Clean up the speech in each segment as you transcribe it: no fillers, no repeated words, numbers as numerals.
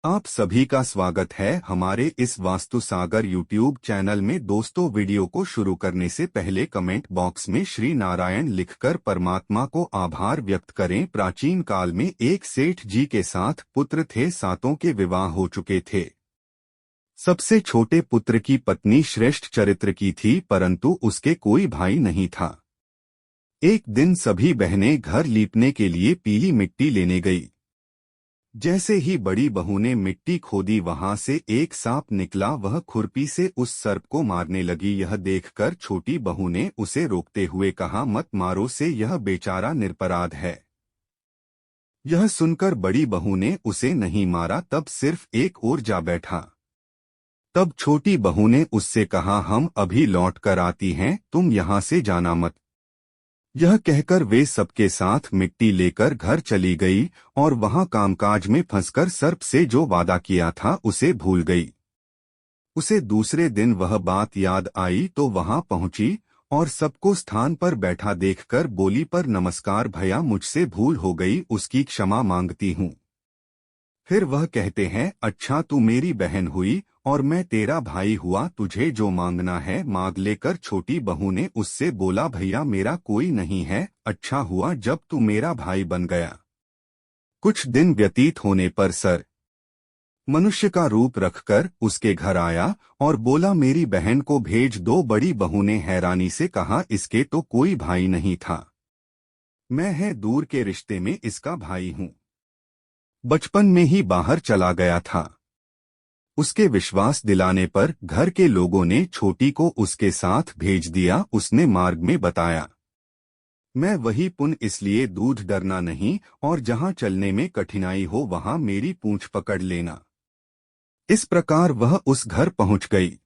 आप सभी का स्वागत है हमारे इस वास्तु सागर यूट्यूब चैनल में। दोस्तों, वीडियो को शुरू करने से पहले कमेंट बॉक्स में श्री नारायण लिखकर परमात्मा को आभार व्यक्त करें। प्राचीन काल में एक सेठ जी के 7 पुत्र थे। सातों के विवाह हो चुके थे। सबसे छोटे पुत्र की पत्नी श्रेष्ठ चरित्र की थी, परंतु उसके कोई भाई नहीं था। एक दिन सभी बहनें घर लीपने के लिए पीली मिट्टी लेने गई। जैसे ही बड़ी बहू ने मिट्टी खोदी, वहां से एक सांप निकला। वह खुरपी से उस सर्प को मारने लगी। यह देखकर छोटी बहू ने उसे रोकते हुए कहा, मत मारो से, यह बेचारा निरपराध है। यह सुनकर बड़ी बहू ने उसे नहीं मारा, तब सिर्फ एक ओर जा बैठा। तब छोटी बहू ने उससे कहा, हम अभी लौट कर आती हैं, तुम यहाँ से जाना मत। यह कहकर वे सबके साथ मिट्टी लेकर घर चली गई और वहां कामकाज में फंसकर सर्प से जो वादा किया था उसे भूल गई। उसे दूसरे दिन वह बात याद आई तो वहां पहुंची और सबको स्थान पर बैठा देखकर बोली, पर नमस्कार भैया, मुझसे भूल हो गई, उसकी क्षमा मांगती हूँ। फिर वह कहते हैं, अच्छा तू मेरी बहन हुई और मैं तेरा भाई हुआ, तुझे जो मांगना है मांग लेकर। छोटी बहू ने उससे बोला, भैया मेरा कोई नहीं है, अच्छा हुआ जब तू मेरा भाई बन गया। कुछ दिन व्यतीत होने पर सर मनुष्य का रूप रखकर उसके घर आया और बोला, मेरी बहन को भेज दो। बड़ी बहू ने हैरानी से कहा, इसके तो कोई भाई नहीं था, मैं है दूर के रिश्ते में इसका भाई हूँ, बचपन में ही बाहर चला गया था। उसके विश्वास दिलाने पर घर के लोगों ने छोटी को उसके साथ भेज दिया। उसने मार्ग में बताया, मैं वही पुन, इसलिए दूध डरना नहीं, और जहां चलने में कठिनाई हो वहां मेरी पूंछ पकड़ लेना। इस प्रकार वह उस घर पहुंच गई।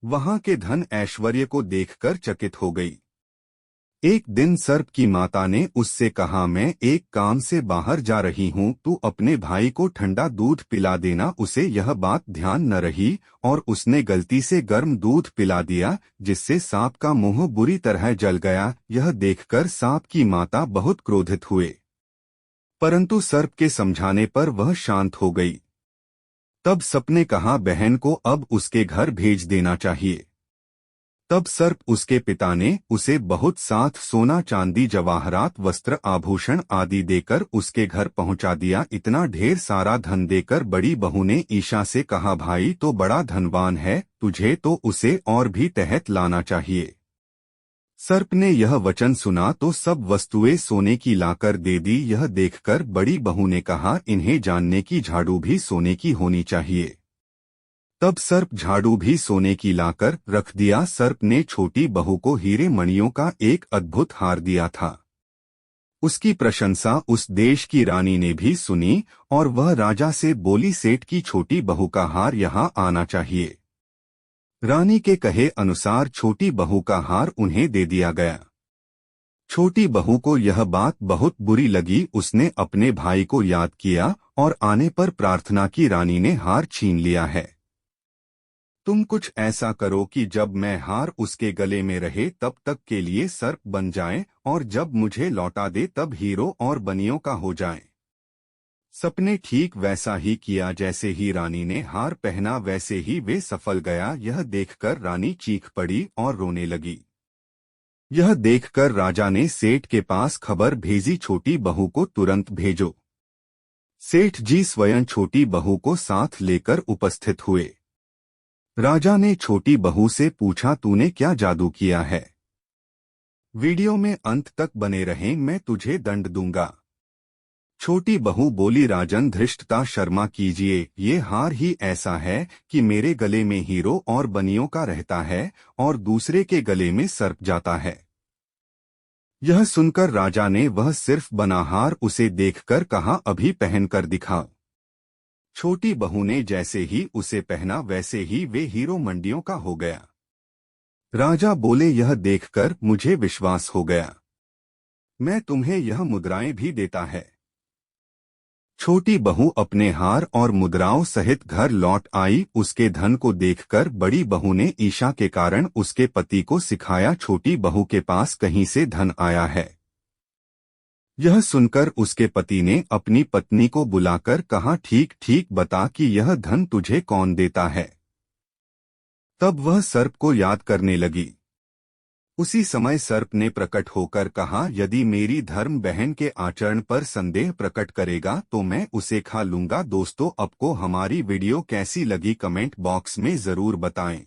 वहां के धन ऐश्वर्य को देखकर चकित हो गई। एक दिन सर्प की माता ने उससे कहा, मैं एक काम से बाहर जा रही हूँ, तू अपने भाई को ठंडा दूध पिला देना। उसे यह बात ध्यान न रही और उसने गलती से गर्म दूध पिला दिया, जिससे सांप का मुंह बुरी तरह जल गया। यह देखकर सांप की माता बहुत क्रोधित हुए, परंतु सर्प के समझाने पर वह शांत हो गई। तब सर्प ने कहा, बहन को अब उसके घर भेज देना चाहिए। तब सर्प उसके पिता ने उसे बहुत साथ सोना चांदी जवाहरात वस्त्र आभूषण आदि देकर उसके घर पहुंचा दिया। इतना ढेर सारा धन देकर बड़ी बहू ने ईशा से कहा, भाई तो बड़ा धनवान है, तुझे तो उसे और भी तहत लाना चाहिए। सर्प ने यह वचन सुना तो सब वस्तुएं सोने की लाकर दे दी। यह देखकर बड़ी बहू ने कहा, इन्हें जानने की झाड़ू भी सोने की होनी चाहिए। तब सर्प झाड़ू भी सोने की लाकर रख दिया। सर्प ने छोटी बहू को हीरे मणियों का एक अद्भुत हार दिया था। उसकी प्रशंसा उस देश की रानी ने भी सुनी और वह राजा से बोली, सेठ की छोटी बहू का हार यहाँ आना चाहिए। रानी के कहे अनुसार छोटी बहू का हार उन्हें दे दिया गया। छोटी बहू को यह बात बहुत बुरी लगी। उसने अपने भाई को याद किया और आने पर प्रार्थना की, रानी ने हार छीन लिया है, तुम कुछ ऐसा करो कि जब मैं हार उसके गले में रहे तब तक के लिए सर्प बन जाए, और जब मुझे लौटा दे तब हीरो और बनियों का हो जाए। सपने ठीक वैसा ही किया। जैसे ही रानी ने हार पहना वैसे ही वे सफल गया। यह देखकर रानी चीख पड़ी और रोने लगी। यह देखकर राजा ने सेठ के पास खबर भेजी, छोटी बहू को तुरंत भेजो। सेठ जी स्वयं छोटी बहू को साथ लेकर उपस्थित हुए। राजा ने छोटी बहू से पूछा, तूने क्या जादू किया है? वीडियो में अंत तक बने रहें, मैं तुझे दंड दूंगा। छोटी बहू बोली, राजन धृष्टता शर्मा कीजिए, ये हार ही ऐसा है कि मेरे गले में हीरो और बनियों का रहता है और दूसरे के गले में सर्प जाता है। यह सुनकर राजा ने वह सिर्फ बना हार उसे देखकर कहा, अभी पहनकर दिखा। छोटी बहू ने जैसे ही उसे पहना वैसे ही वे हीरो मंडियों का हो गया। राजा बोले, यह देखकर मुझे विश्वास हो गया, मैं तुम्हें यह मुद्राएं भी देता है। छोटी बहू अपने हार और मुद्राओं सहित घर लौट आई। उसके धन को देखकर बड़ी बहू ने ईशा के कारण उसके पति को सिखाया, छोटी बहू के पास कहीं से धन आया है। यह सुनकर उसके पति ने अपनी पत्नी को बुलाकर कहा, ठीक ठीक बता कि यह धन तुझे कौन देता है। तब वह सर्प को याद करने लगी। उसी समय सर्प ने प्रकट होकर कहा, यदि मेरी धर्म बहन के आचरण पर संदेह प्रकट करेगा तो मैं उसे खा लूंगा। दोस्तों, आपको हमारी वीडियो कैसी लगी कमेंट बॉक्स में जरूर बताएं।